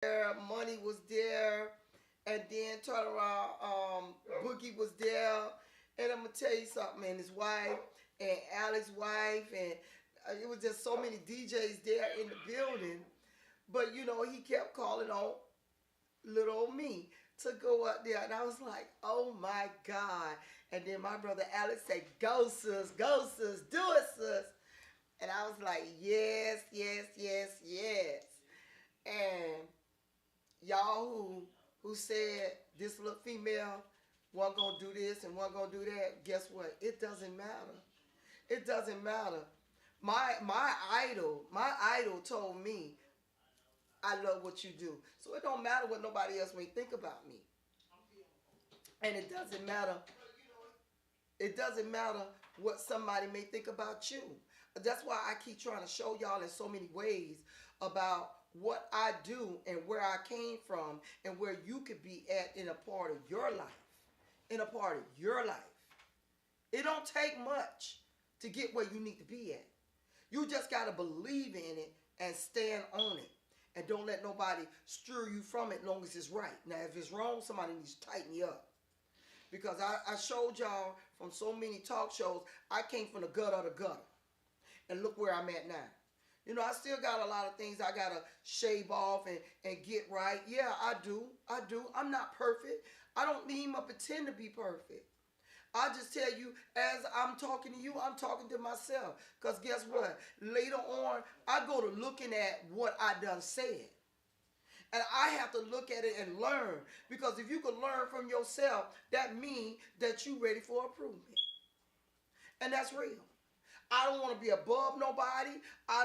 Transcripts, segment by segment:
there, Money was there, and then turn around, Boogie was there, and I'm gonna tell you something, and his wife, and Alex's wife, and it was just so many DJs there in the building. But he kept calling on little old me to go up there, and I was like, oh my God. And then my brother Alex said, go sis, do it sis. And I was like, yes, yes, yes, yes. And y'all who said this little female wasn't gonna do this and wasn't gonna do that, guess what? It doesn't matter. It doesn't matter. My idol told me I love what you do. So it don't matter what nobody else may think about me. And it doesn't matter what somebody may think about you. That's why I keep trying to show y'all in so many ways about what I do and where I came from and where you could be at in a part of your life. In a part of your life. It don't take much to get where you need to be at. You just got to believe in it and stand on it. And don't let nobody steer you from it as long as it's right. Now, if it's wrong, somebody needs to tighten you up. Because I showed y'all from so many talk shows, I came from the gutter of the gutter. And look where I'm at now. I still got a lot of things I got to shave off and get right. Yeah, I do. I do. I'm not perfect. I don't even pretend to be perfect. I just tell you, as I'm talking to you, I'm talking to myself. Because guess what? Later on, I go to looking at what I done said. And I have to look at it and learn. Because if you can learn from yourself, that means that you ready for improvement. And that's real. I don't want to be above nobody. I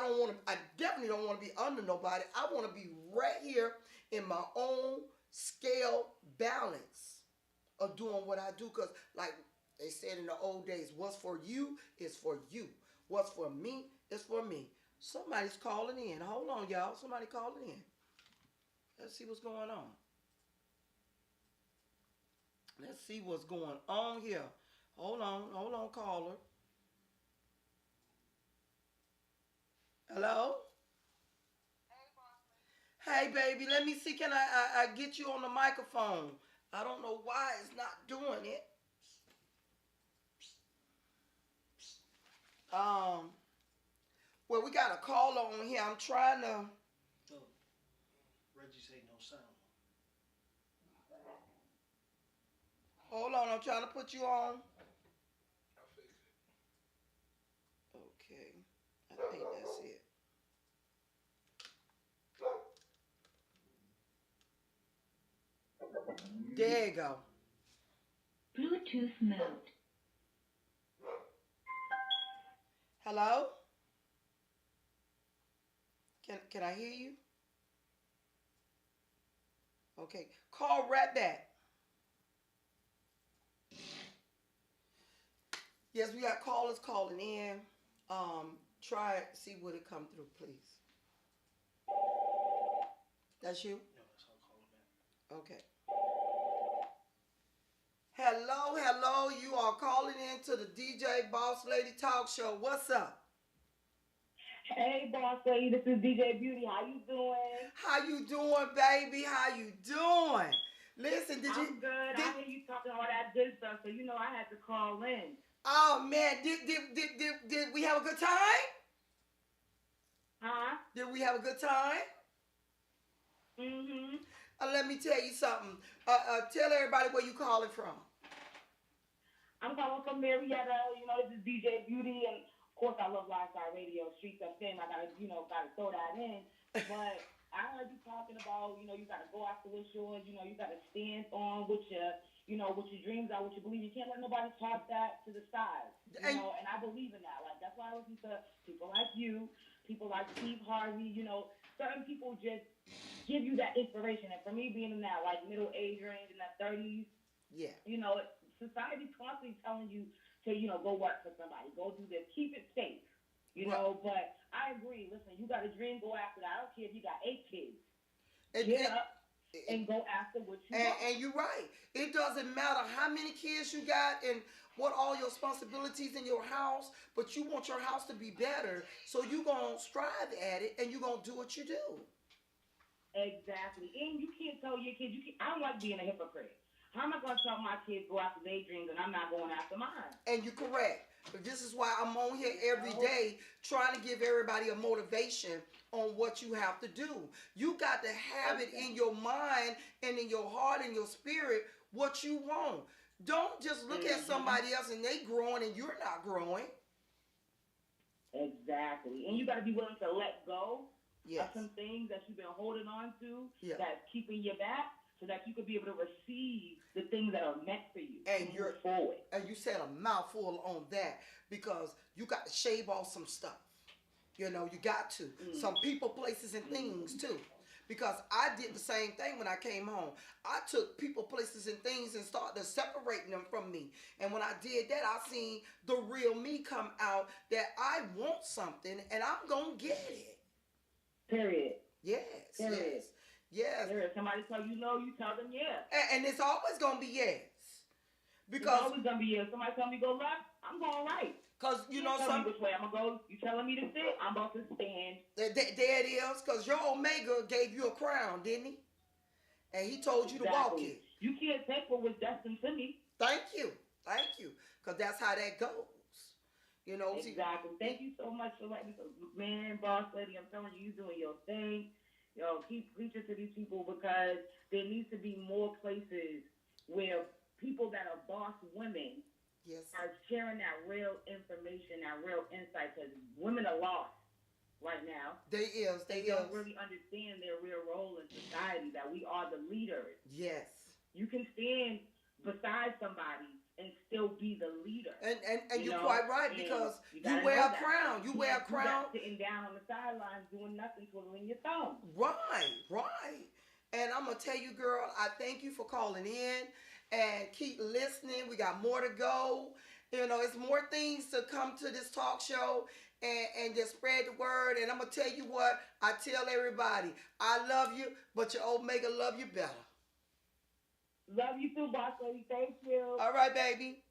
definitely don't want to be under nobody. I want to be right here in my own scale balance of doing what I do. Because like they said in the old days, what's for you is for you. What's for me is for me. Somebody's calling in. Hold on, y'all. Somebody calling in. Let's see what's going on. Let's see what's going on here. Hold on, caller. Hello? Hey, baby, let me see. Can I get you on the microphone? I don't know why it's not doing it. Um, well, we got a caller on here. I'm trying to. Oh, Reggie say no sound. Hold on, I'm trying to put you on. Okay, I think that's it. There you go. Bluetooth mode. Hello? Can I hear you? Okay, call right back. Yes, we got callers calling in. Try it, see what it come through, please. That's you? No, that's how I call him back. Okay. Hello. You are calling in to the DJ Boss Lady Talk Show. What's up? Hey, boss lady, this is DJ Beauty. How you doing? How you doing, baby? How you doing? Listen, I'm good. I hear you talking all that good stuff, so I had to call in. Oh man, did we have a good time? Huh? Did we have a good time? Mm-hmm. Let me tell you something. Tell everybody where you calling from. I'm calling from Marietta. This is DJ Beauty, and of course I love Lifestyle Radio, Streets of Fame. I gotta throw that in. But I heard you talking about, you gotta go after what's yours. You gotta stand on what what your dreams are, what you believe. You can't let nobody toss that to the side. And I believe in that. Like that's why I listen to people like you, people like Steve Harvey. Certain people just give you that inspiration. And for me, being in that like middle age range in that 30s, yeah, society's constantly telling you to go work for somebody, go do this, keep it safe. But I agree. Listen, you got a dream, go after that. I don't care if you got 8 kids. Get up and go after what you want. And you're right. It doesn't matter how many kids you got and what all your responsibilities in your house, but you want your house to be better, so you're going to strive at it and you're going to do what you do. Exactly. And you can't tell your kids, I don't like being a hypocrite. How am I going to tell my kids go after their dreams and I'm not going after mine? And you're correct. But this is why I'm on here every day trying to give everybody a motivation on what you have to do. You got to have it in your mind and in your heart and your spirit what you want. Don't just look at somebody else and they growing and you're not growing. Exactly. And you got to be willing to let go Yes. of some things that you've been holding on to Yeah. that's keeping you back so that you could be able to receive the things that are meant for you And to you're move forward. And you said a mouthful on that because you got to shave off some stuff. You know, you got to. Some people, places, and things too. Because I did the same thing when I came home. I took people, places, and things and started separating them from me. And when I did that, I seen the real me come out that I want something and I'm going to get it. Period. Yes, Period. yes. Period. Somebody tell you no, you tell them yes. And it's always going to be yes. It's Because, always going to be yes. Somebody tell me go left, I'm going right. because you know, tell some, me which way I'm going to go. You telling me to sit, I'm about to stand. there it is, because your Omega gave you a crown, didn't he? And he told you to walk it. You can't take what was destined to me. Thank you. Because that's how that goes. You know, Exactly. Thank you so much for letting me, man, boss lady, I'm telling you, you're doing your thing. Yo, keep preaching to these people because there needs to be more places where people that are boss women yes, are sharing that real information, that real insight, because women are lost right now. they don't really understand their real role in society, that we are the leaders. Yes. You can stand beside somebody and still be the leader. And you're quite right, because you wear a crown. You wear a crown. Sitting down on the sidelines doing nothing, twiddling your thumb. Right. And I'm going to tell you, girl, I thank you for calling in and keep listening. We got more to go. You know, it's more things to come to this talk show and just spread the word. And I'm going to tell you what I tell everybody. I love you, but your Omega love you better. Love you too, boss lady. Thank you. All right, baby.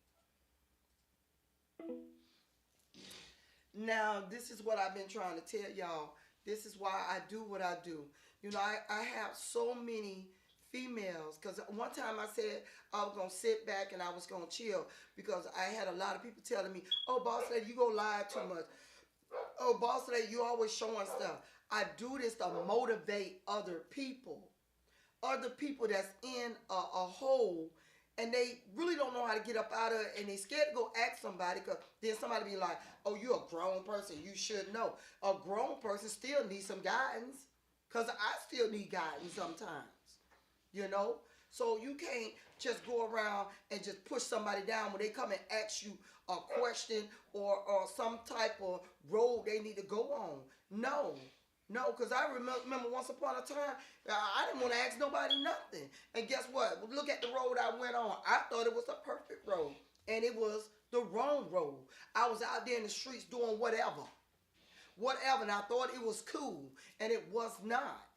Now, this is what I've been trying to tell y'all. This is why I do what I do. You know, I have so many females, because one time I said I was going to sit back and I was going to chill, because I had a lot of people telling me, oh, boss lady, you go live too much. Oh, boss lady, you always showing stuff. I do this to motivate other people that's in a hole, and they really don't know how to get up out of it, and they scared to go ask somebody, because then somebody be like, oh, you're a grown person, you should know. A grown person still needs some guidance, because I still need guidance sometimes, you know? So you can't just go around and just push somebody down when they come and ask you a question or some type of road they need to go on. No, because I remember once upon a time, I didn't want to ask nobody nothing. And guess what? Look at the road I went on. I thought it was the perfect road, and it was the wrong road. I was out there in the streets doing whatever, and I thought it was cool, and it was not.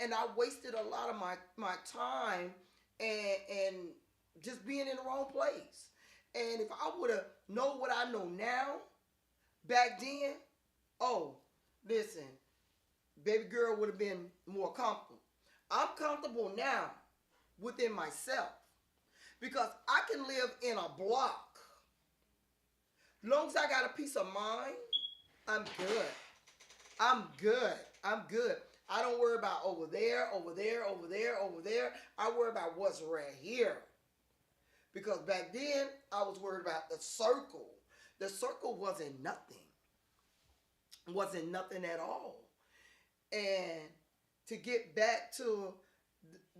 And I wasted a lot of my time and just being in the wrong place. And if I would have known what I know now, back then, oh, listen, baby girl would have been more comfortable. I'm comfortable now within myself, because I can live in a block. As long as I got a peace of mind, I'm good. I don't worry about over there. I worry about what's right here. Because back then, I was worried about the circle. The circle wasn't nothing. Wasn't nothing at all. And to get back to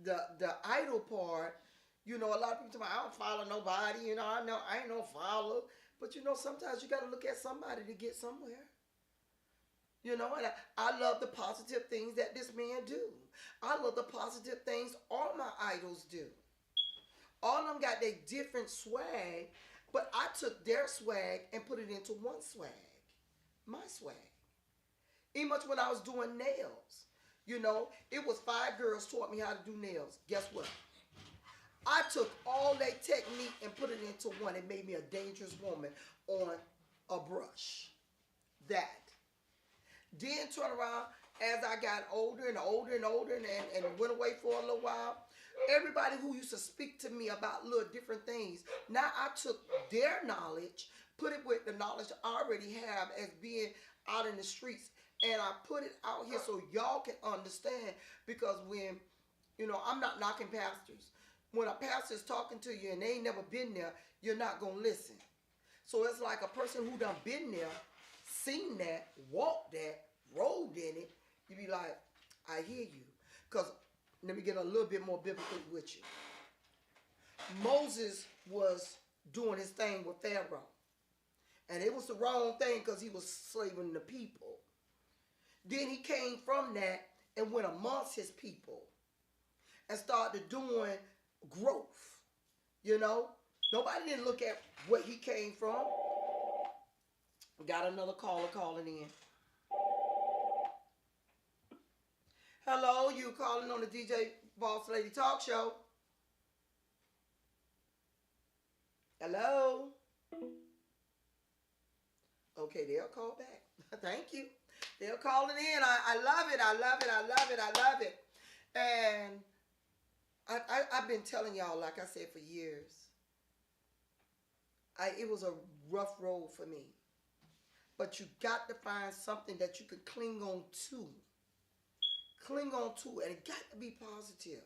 the idol part, you know, a lot of people tell me, I don't follow nobody. You know, I ain't no follower. But, you know, sometimes you got to look at somebody to get somewhere. You know, and I love the positive things that this man do. I love the positive things all my idols do. All of them got their different swag, but I took their swag and put it into one swag. My swag. Even much when I was doing nails. You know, it was 5 girls taught me how to do nails. Guess what? I took all their technique and put it into one. It made me a dangerous woman on a brush. That. Then turn around as I got older and older and older and went away for a little while, everybody who used to speak to me about little different things, now I took their knowledge, put it with the knowledge I already have as being out in the streets, and I put it out here so y'all can understand. Because when, I'm not knocking pastors. When a pastor is talking to you and they ain't never been there, you're not going to listen. So it's like a person who done been there, seen that, walked that, rolled in it. You be like, I hear you. Because let me get a little bit more biblical with you. Moses was doing his thing with Pharaoh. And it was the wrong thing because he was slaving the people. Then he came from that and went amongst his people and started doing growth. Nobody didn't look at where he came from. Got another caller calling in. Hello, you calling on the DJ Boss Lady Talk Show. Hello. Okay, they'll call back. Thank you. They're calling in. I love it. I love it. I love it. I love it. And I've been telling y'all, like I said, for years, it was a rough road for me. But you got to find something that you could cling on to. Cling on to, and it got to be positive.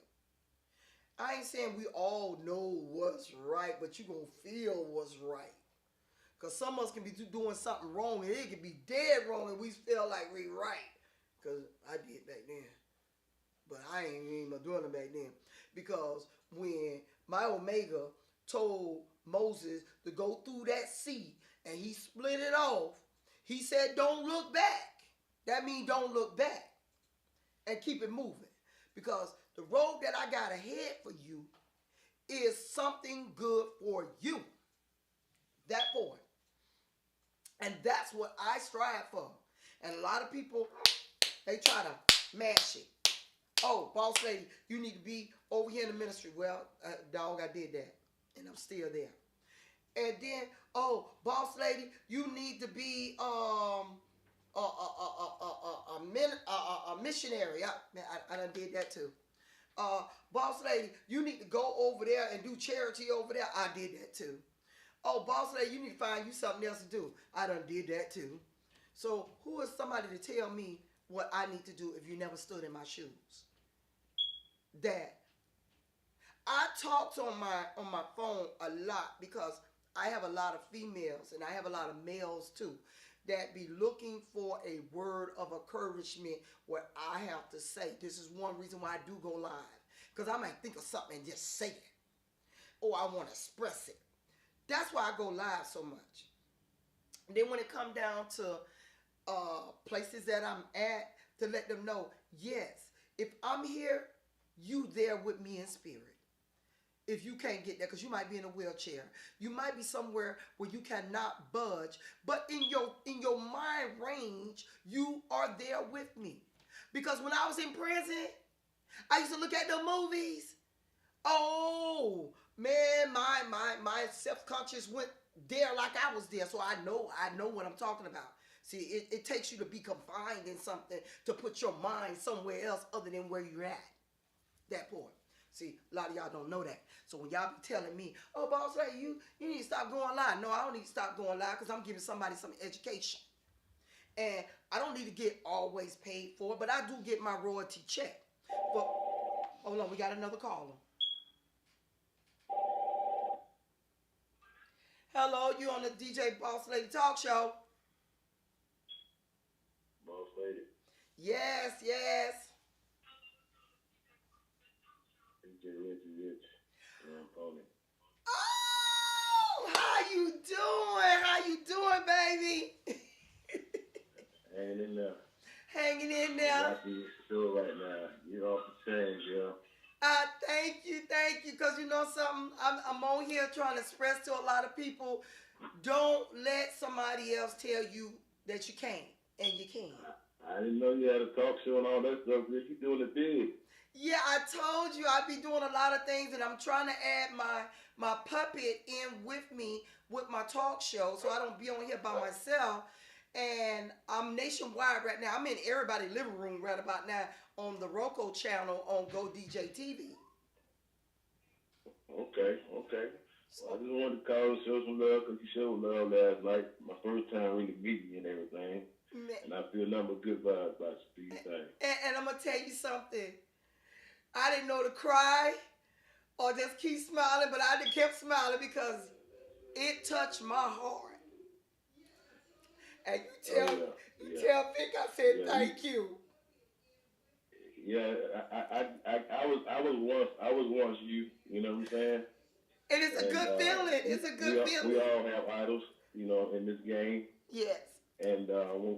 I ain't saying we all know what's right, but you going to feel what's right. Because some of us can be doing something wrong, and it can be dead wrong, and we feel like we right. Because I did back then. But I ain't even doing it back then. Because when my Omega told Moses to go through that sea, and he split it off, he said, don't look back. That means don't look back. And keep it moving. Because the road that I got ahead for you is something good for you. That point. And that's what I strive for. And a lot of people, they try to mash it. Oh, boss lady, you need to be over here in the ministry. Well, dog, I did that. And I'm still there. And then, oh, boss lady, you need to be a missionary. I done did that too. Boss lady, you need to go over there and do charity over there. I did that too. Oh, boss lady, you need to find you something else to do. I done did that too. So who is somebody to tell me what I need to do if you never stood in my shoes? That. I talked on my phone a lot because I have a lot of females and I have a lot of males too that be looking for a word of encouragement what I have to say. This is one reason why I do go live. Because I might think of something and just say it. Or I want to express it. That's why I go live so much. And then when it comes down to places that I'm at, to let them know, yes, if I'm here, you there with me in spirit. If you can't get there, because you might be in a wheelchair. You might be somewhere where you cannot budge. But in your mind range, you are there with me. Because when I was in prison, I used to look at the movies. Oh, man, my self-conscious went there like I was there. So I know what I'm talking about. See, it takes you to be confined in something to put your mind somewhere else other than where you're at. That point. See, a lot of y'all don't know that. So when y'all be telling me, oh, boss lady, you need to stop going live. No, I don't need to stop going live because I'm giving somebody some education. And I don't need to get always paid for it, but I do get my royalty check. But, hold on, we got another caller. Hello, you on the DJ Boss Lady Talk Show. Boss lady. Yes, yes. DJ Rich. I'm calling. Oh, how you doing? How you doing, baby? Hanging in there. Hanging in there. I'm watching your show right now. You're off the chain, girl. Thank you. Because you know something, I'm on here trying to express to a lot of people, don't let somebody else tell you that you can't, and you can. I didn't know you had a talk show and all that stuff. You're doing it big. Yeah, I told you I be doing a lot of things, and I'm trying to add my puppet in with me with my talk show, so I don't be on here by myself. And I'm nationwide right now. I'm in everybody's living room right about now on the Roku channel on Go DJ TV. Okay, okay. So, Well, I just wanted to call and show some love because you showed love last night. My first time really meeting you and everything. man, And I feel nothing but good vibes about you. Thing. and I'm going to tell you something. I didn't know to cry or just keep smiling, but I just kept smiling because it touched my heart. And you tell Vic I said thank you. Yeah, I was once you. You know what I'm saying? And it's a good feeling. It's a good feeling. We all have idols, you know, in this game. Yes. And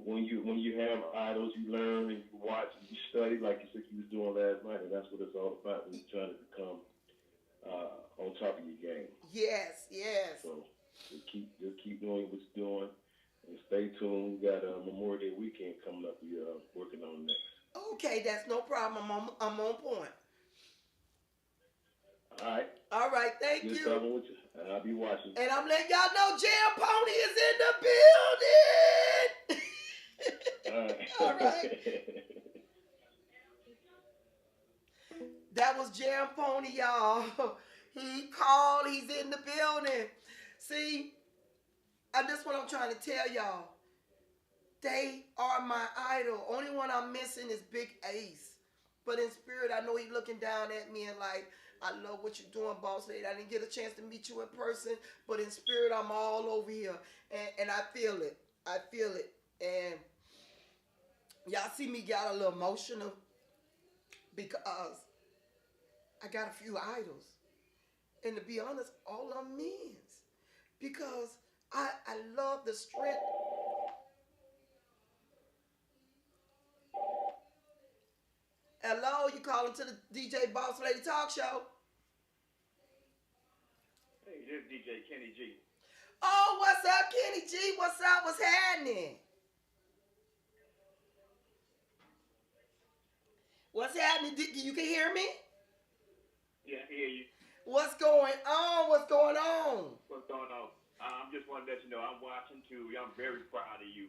when you have idols, you learn and you watch and you study like you said you was doing last night, and that's what it's all about when you're trying to become on top of your game. Yes, yes. So just keep doing what you're doing, and stay tuned. We got Memorial Day weekend coming up. We're working on next. Okay, that's no problem. I'm on point. All right. All right, thank Good you. talking with you. And I'll be watching. And I'm letting y'all know Jam Pony is in the building. All right. All right. That was Jam Pony, y'all. He called. He's in the building. See, and that's what I'm trying to tell y'all. They are my idol. Only one I'm missing is Big Ace. But in spirit, I know he's looking down at me and like, I love what you're doing, boss lady. I didn't get a chance to meet you in person, but in spirit, I'm all over here. And I feel it. I feel it. And y'all see me get a little emotional because I got a few idols. And to be honest, all of them men's. Because I love the strength. Hello, you calling to the DJ Boss Lady Talk Show? Hey, this is DJ Kenny G. Oh, what's up, Kenny G? What's up? What's happening? What's happening? You can hear me? Yeah, I hear you. What's going on? What's going on? What's going on? I'm just want to let you know I'm watching too. I'm very proud of you.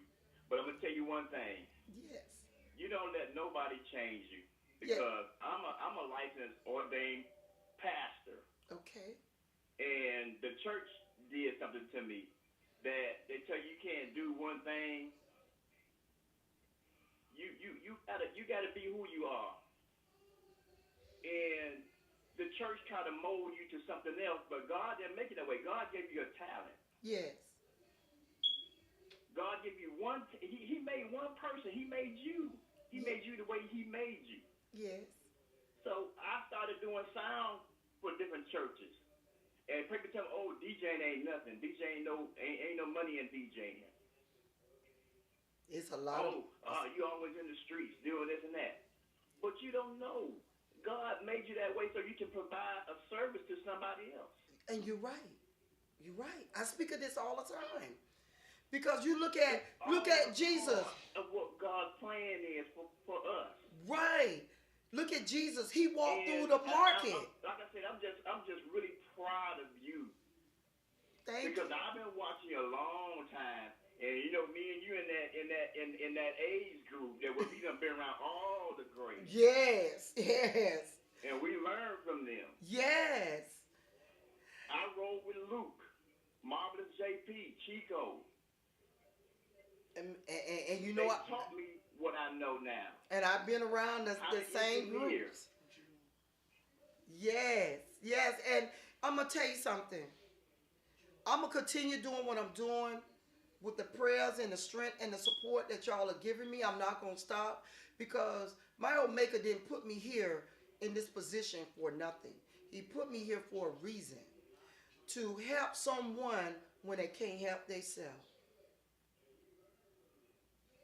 But I'm gonna tell you one thing. Yes. You don't let nobody change you because I'm a licensed ordained pastor. Okay. And the church did something to me that they tell you can't do one thing. You gotta be who you are. And the church kind of mold you to something else, but God didn't make it that way. God gave you a talent. Yes. God gave you one. He made one person. He made you. He made you the way He made you. Yes. So I started doing sound for different churches, and people tell me, "Oh, DJing ain't nothing. DJ ain't no money in DJing." It's a lot of. You always in the streets doing this and that, but you don't know. God made you that way so you can provide a service to somebody else. And you're right. You're right. I speak of this all the time. Because you look at Jesus. Of what God's plan is for us. Right. Look at Jesus. He walked through the market. Like I said, I'm just really proud of you. Thank because you. I've been watching you a long time, and you know me and you in that age group that we done been around all the greats. Yes. Yes. And we learned from them. Yes. I rode with Luke, Marvelous JP, Chico. And you know they taught me what I know now. And I've been around the same groups. Yes, yes. And I'm going to tell you something. I'm going to continue doing what I'm doing with the prayers and the strength and the support that y'all are giving me. I'm not going to stop because my old maker didn't put me here in this position for nothing. He put me here for a reason. To help someone when they can't help themselves.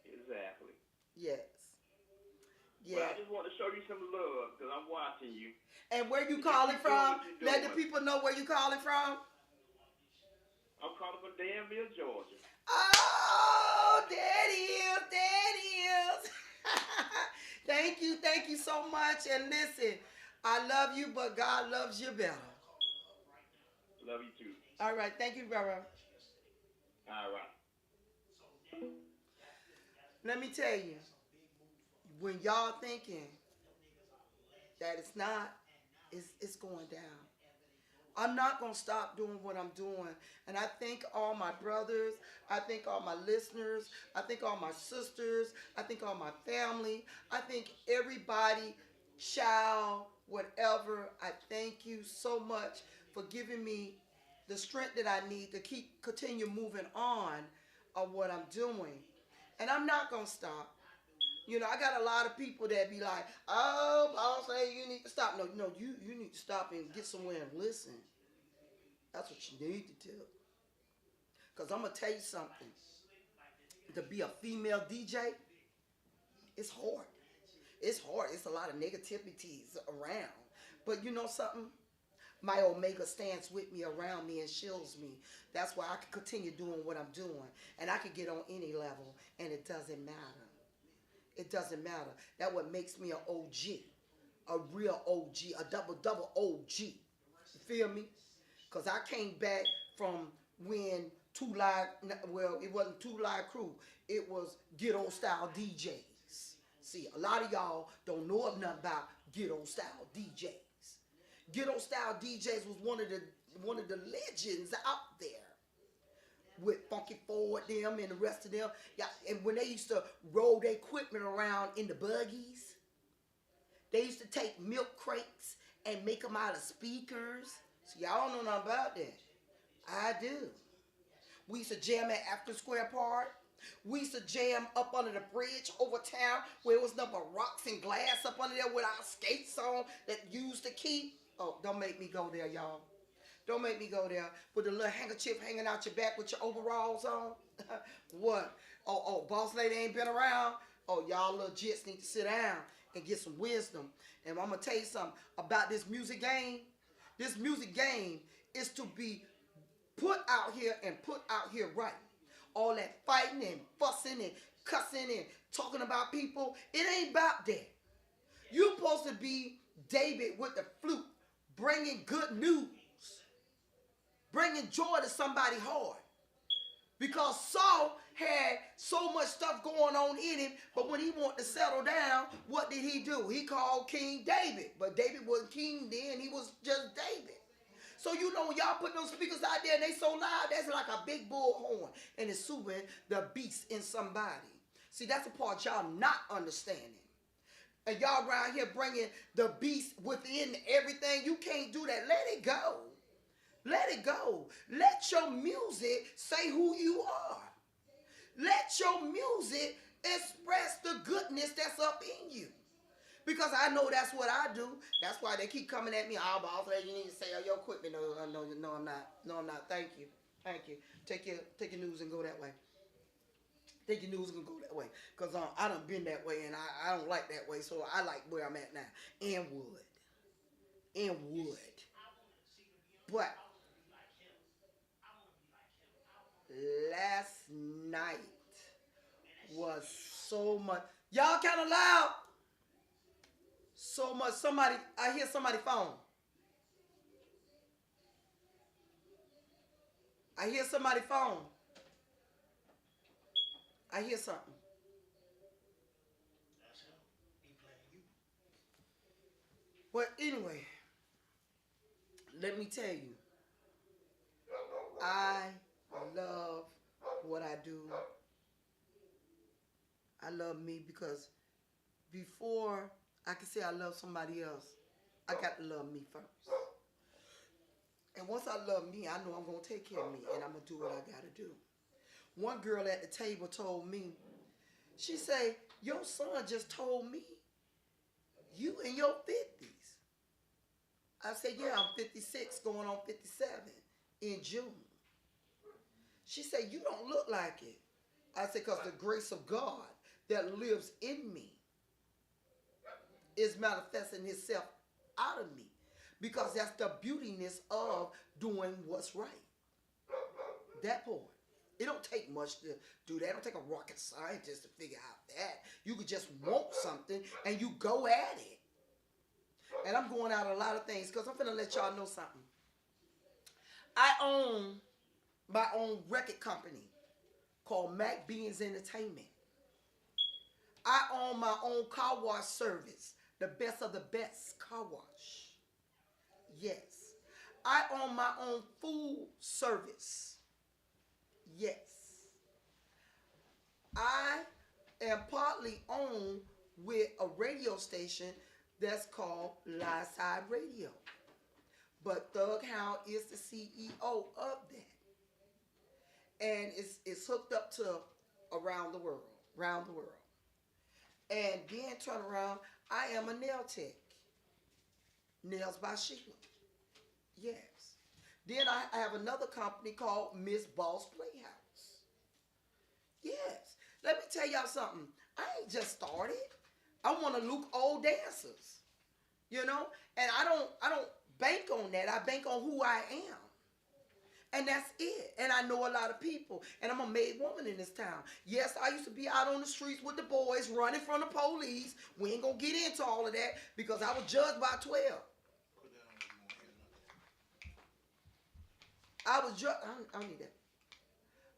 Exactly. Yes. Yeah. Well, I just want to show you some love because I'm watching you. And where you calling from? Let the people know where you calling from. I'm calling from Danville, Georgia. Oh, there it is. There it is. Thank you so much. And listen, I love you, but God loves you better. Love you too. All right. Thank you, brother. All right. Let me tell you, when y'all thinking that it's not, it's going down. I'm not going to stop doing what I'm doing. And I thank all my brothers. I thank all my listeners. I thank all my sisters. I thank all my family. I thank everybody, child, whatever. I thank you so much for giving me the strength that I need to continue moving on of what I'm doing. And I'm not going to stop. You know, I got a lot of people that be like, oh, I'll say you need to stop. No, you need to stop and get somewhere and listen. That's what you need to do. Because I'm going to tell you something. To be a female DJ, it's hard. It's hard. It's a lot of negativities around. But you know something? My Omega stands with me, around me, and shields me. That's why I can continue doing what I'm doing. And I can get on any level, and it doesn't matter. It doesn't matter. That's what makes me an OG. A real OG. A double OG. You feel me? Because I came back from when it wasn't Two Live Crew. It was Ghetto Style DJs. See, a lot of y'all don't know nothing about Ghetto Style DJs. Ghetto Style DJs was one of the legends out there. With Funky Ford, them, and the rest of them. Yeah, and when they used to roll their equipment around in the buggies, they used to take milk crates and make them out of speakers. So y'all don't know nothing about that. I do. We used to jam at African Square Park. We used to jam up under the bridge over town where it was nothing but rocks and glass up under there with our skates on that used to keep. Oh, don't make me go there, y'all. Don't make me go there with a little handkerchief hanging out your back with your overalls on. What? Oh, boss lady ain't been around. Oh, y'all little jits need to sit down and get some wisdom. And I'm going to tell you something about this music game. This music game is to be put out here and put out here right. All that fighting and fussing and cussing and talking about people, it ain't about that. You're supposed to be David with the flute, bringing good news. Bringing joy to somebody hard. Because Saul had so much stuff going on in him, but when he wanted to settle down, what did he do? He called King David. But David wasn't king then, he was just David. So you know when y'all put those speakers out there and they so loud, that's like a big bullhorn. And it's soothing the beast in somebody. See, that's the part y'all not understanding. And y'all around here bringing the beast within everything. You can't do that. Let it go. Let it go. Let your music say who you are. Let your music express the goodness that's up in you. Because I know that's what I do. That's why they keep coming at me. Oh, boss lady, you need to sell your equipment. No, I'm not. No, I'm not. Thank you. Thank you. Take your news and go that way. Take your news and go that way. Because I done been that way, and I don't like that way. So I like where I'm at now. And wood. But last night was so much. Y'all kind of loud. So much. I hear somebody's phone. I hear somebody's phone. I hear something. That's him. He playing you. Well, anyway, let me tell you. I love what I do. I love me because before I can say I love somebody else, I got to love me first. And once I love me, I know I'm going to take care of me and I'm going to do what I got to do. One girl at the table told me, she said, your son just told me you in your 50s. I said, yeah, I'm 56 going on 57 in June. She said, you don't look like it. I said, because the grace of God that lives in me is manifesting itself out of me. Because that's the beautiness of doing what's right. That part. It don't take much to do that. It don't take a rocket scientist to figure out that. You could just want something and you go at it. And I'm going out a lot of things because I'm finna let y'all know something. I own my own record company called Mac Beans Entertainment. I own my own car wash service, the best of the best car wash. Yes. I own my own food service. Yes. I am partly owned with a radio station that's called Live Side Radio. But Thug Hound is the CEO of that. And it's hooked up to around the world. And then turn around, I am a nail tech. Nails by Sheila. Yes. Then I have another company called Miss Boss Playhouse. Yes. Let me tell y'all something. I ain't just started. I want to look old dancers. You know? And I don't bank on that. I bank on who I am. And that's it. And I know a lot of people. And I'm a made woman in this town. Yes, I used to be out on the streets with the boys running from the police. We ain't going to get into all of that because I was judged by 12. I was judged. I don't need that.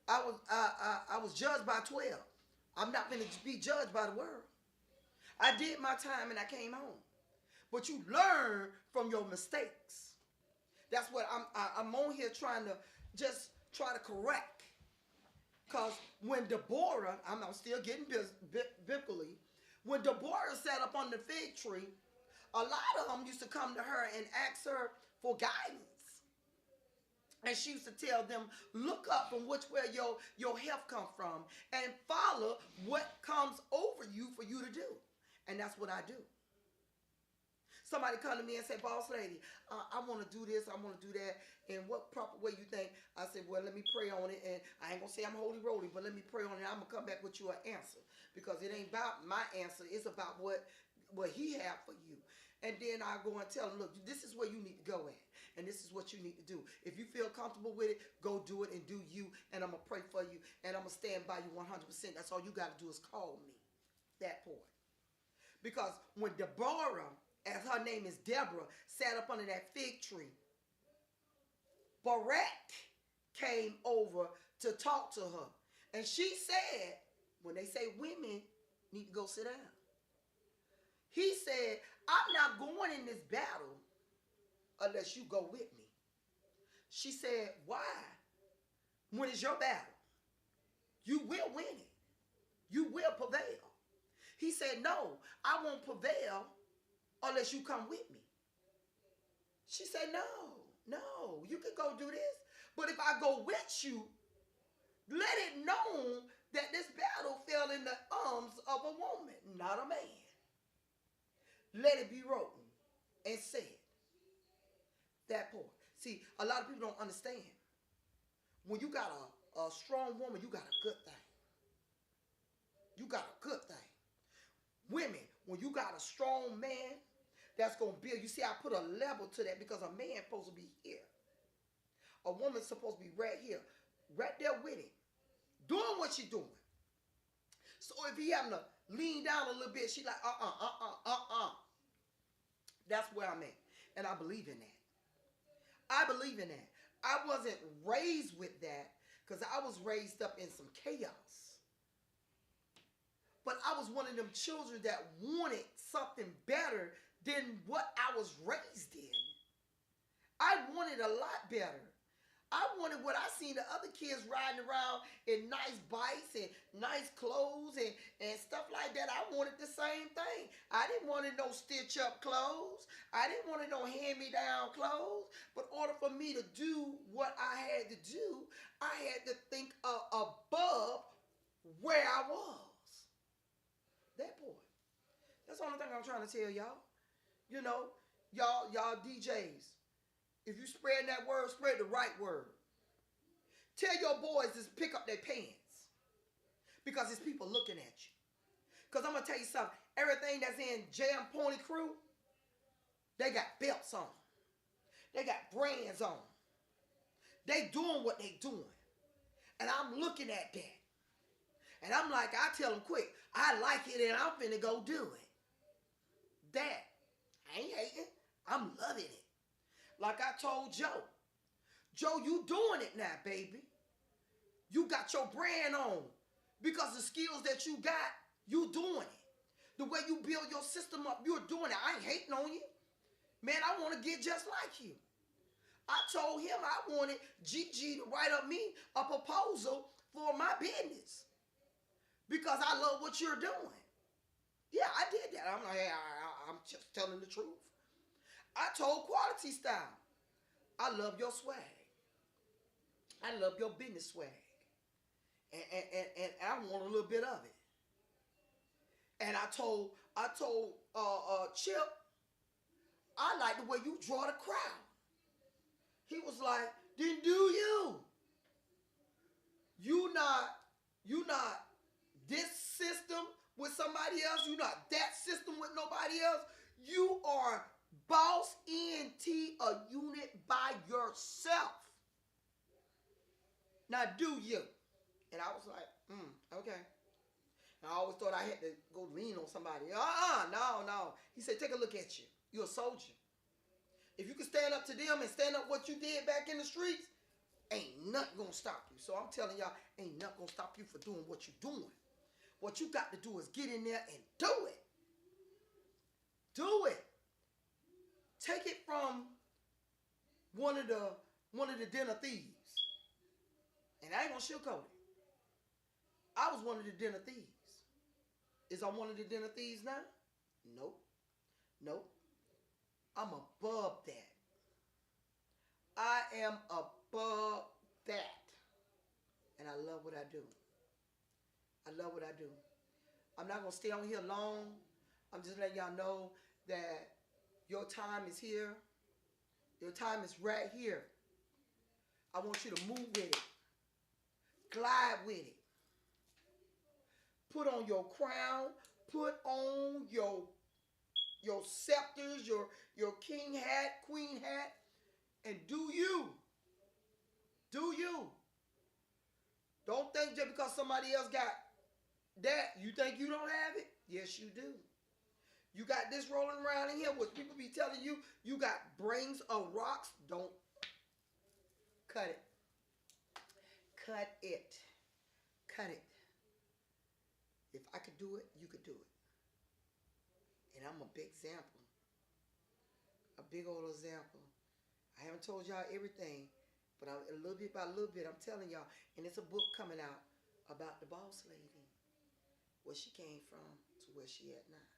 I was judged by 12. I'm not going to be judged by the world. I did my time and I came home. But you learn from your mistakes. That's what I'm on here trying to just try to correct. Because when Deborah, I'm still getting biblically, when Deborah sat up on the fig tree, a lot of them used to come to her and ask her for guidance. And she used to tell them, look up from which way your help come from and follow what comes over you for you to do. And that's what I do. Somebody come to me and say, boss lady, I want to do this, I want to do that. And what proper way you think? I said, well, let me pray on it. And I ain't going to say I'm holy roly, but let me pray on it. I'm going to come back with you an answer. Because it ain't about my answer. It's about what he have for you. And then I go and tell him, look, this is where you need to go at. And this is what you need to do. If you feel comfortable with it, go do it and do you. And I'm going to pray for you. And I'm going to stand by you 100%. That's all you got to do is call me. That point. Because when Deborah, as her name is Deborah, sat up under that fig tree, Barak came over to talk to her. And she said, when they say women need to go sit down, he said, I'm not going in this battle unless you go with me. She said, why? When it's your battle, you will win it. You will prevail. He said, no, I won't prevail unless you come with me. She said, no, you can go do this. But if I go with you, let it known that this battle fell in the arms of a woman, not a man. Let it be written and said. That part. See, a lot of people don't understand. When you got a strong woman, you got a good thing. You got a good thing. Women, when you got a strong man, that's going to build. You see, I put a level to that because a man's supposed to be here. A woman's supposed to be right here, right there with him, doing what she's doing. So if he having to lean down a little bit, she like, That's where I'm at. And I believe in that. I believe in that. I wasn't raised with that because I was raised up in some chaos. But I was one of them children that wanted something better than what I was raised in. I wanted a lot better. I wanted what I seen the other kids riding around in nice bikes and nice clothes and stuff like that. I wanted the same thing. I didn't want no stitch up clothes. I didn't want no hand-me-down clothes. But in order for me to do what I had to do, I had to think above where I was. That point. That's the only thing I'm trying to tell y'all. You know, y'all DJs. If you spread that word, spread the right word. Tell your boys to pick up their pants. Because there's people looking at you. Because I'm going to tell you something. Everything that's in Jam Pony Crew, they got belts on. They got brands on. They doing what they doing. And I'm looking at that. And I'm like, I tell them quick, I like it and I'm finna go do it. That, I ain't hating. I'm loving it. Like I told Joe, you doing it now, baby. You got your brand on because the skills that you got, you doing it. The way you build your system up, you're doing it. I ain't hating on you. Man, I want to get just like you. I told him I wanted Gigi to write up me a proposal for my business because I love what you're doing. Yeah, I did that. I'm like, hey, I'm just telling the truth. I told Quality Style, I love your swag. I love your business swag. And I want a little bit of it. And I told Chip, I like the way you draw the crowd. He was like, then do you. You not this system with somebody else. You not that system with nobody else. You are boss ENT, a unit by yourself. Now do you. And I was like, okay. And I always thought I had to go lean on somebody. No. He said, take a look at you. You're a soldier. If you can stand up to them and stand up what you did back in the streets, ain't nothing gonna stop you. So I'm telling y'all, ain't nothing gonna stop you for doing what you're doing. What you got to do is get in there and do it. Do it. Take it from one of the dinner thieves. And I ain't gonna sugarcoat it. I was one of the dinner thieves. Is I one of the dinner thieves now? Nope. I'm above that. I am above that. And I love what I do. I'm not going to stay on here long. I'm just letting y'all know that your time is here. Your time is right here. I want you to move with it. Glide with it. Put on your crown. Put on your scepters, your king hat, queen hat, and do you. Do you. Don't think just because somebody else got that, you think you don't have it? Yes, you do. You got this rolling around in here, what people be telling you, you got brains of rocks. Don't. Cut it. Cut it. Cut it. If I could do it, you could do it. And I'm a big example. A big old example. I haven't told y'all everything, but a little bit by little bit, I'm telling y'all. And it's a book coming out about the boss lady. Where she came from to where she at now.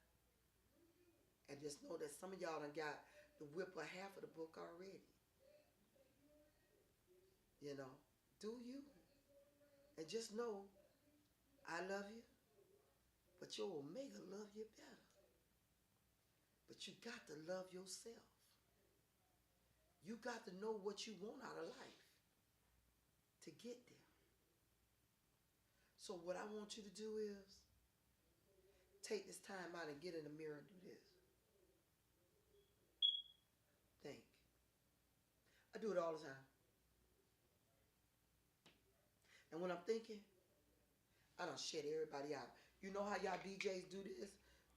And just know that some of y'all done got the whip of half of the book already. You know, do you. And just know, I love you, but your Omega love you better. But you got to love yourself. You got to know what you want out of life to get there. So what I want you to do is take this time out and get in the mirror and do this. Think. I do it all the time. And when I'm thinking, I done shut everybody out. You know how y'all DJs do this?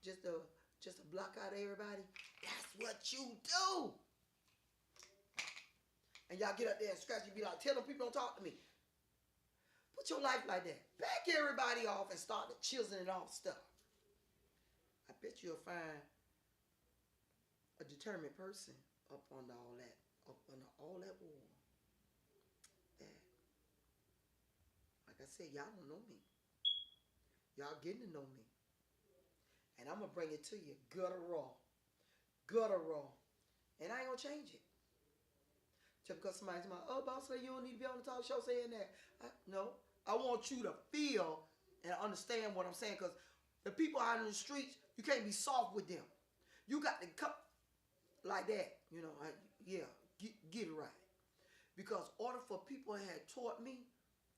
Just to block out everybody? That's what you do. And y'all get up there and scratch and be like, tell them people don't talk to me. Put your life like that. Back everybody off and start the chiseling off stuff. I bet you'll find a determined person up under all that war. That, like I said, y'all don't know me. Y'all getting to know me. And I'm going to bring it to you gutter raw. Gutter raw. And I ain't going to change it. Just because somebody's like, oh, boss lady, you don't need to be on the talk show saying that. No. I want you to feel and understand what I'm saying, because the people out in the streets, you can't be soft with them. You got to come like that. You know, get it right. Because order for people that had taught me,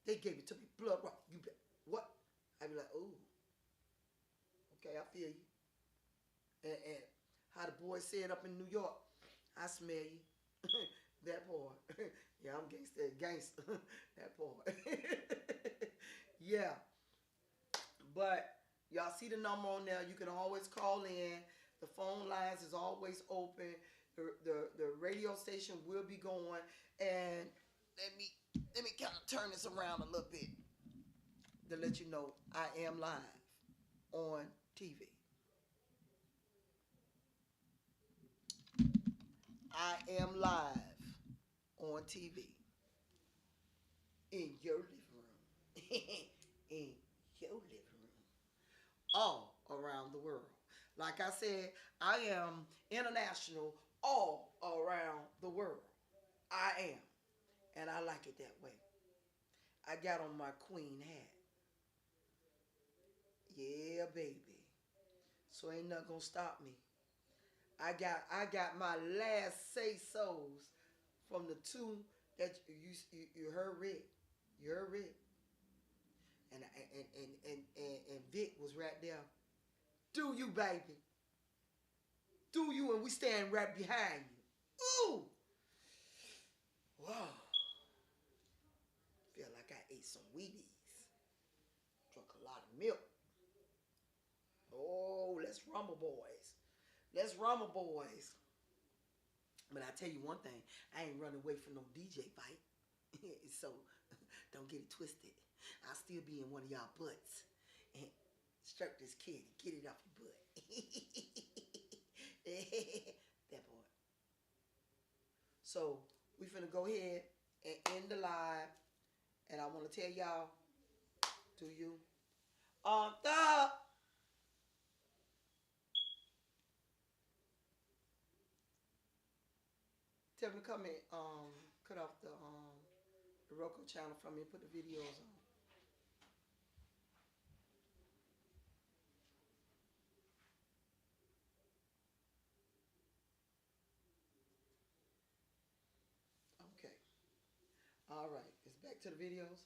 they gave it to me blood rock. You bet. What? I'd be like, ooh. Okay, I feel you. And how the boys said up in New York, I smell you. That part. Yeah, I'm gangster. That part. Yeah. But y'all see the number on there. You can always call in. The phone lines is always open. The radio station will be going. And let me kind of turn this around a little bit to let you know I am live on TV. I am live on TV in your living room. In your living room. All around the world. Like I said, I am international all around the world. I am. And I like it that way. I got on my queen hat. Yeah, baby. So ain't nothing gonna stop me. I got my last say so's from the two that you heard Rick. You heard Rick. And Vic was right there. Do you, baby? Do you? And we stand right behind you. Ooh. Wow. Feel like I ate some Wheaties. Drunk a lot of milk. Oh, let's rumble, boys. Let's rumble, boys. But I tell you one thing, I ain't running away from no DJ fight. So don't get it twisted. I'll still be in one of y'all butts and stroke this kitty. Get it off your butt. That boy. So we finna go ahead and end the live. And I want to tell y'all, do you? Tell me to come and cut off the Roku channel from me and put the videos on. Okay. All right. It's back to the videos.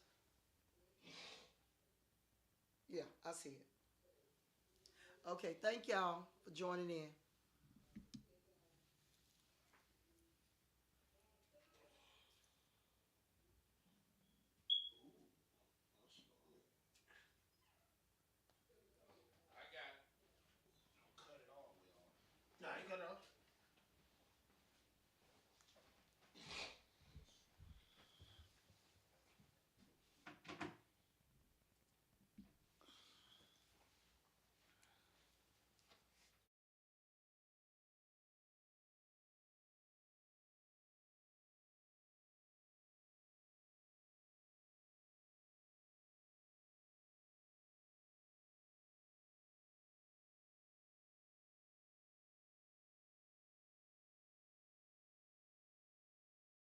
Yeah, I see it. Okay. Thank y'all for joining in.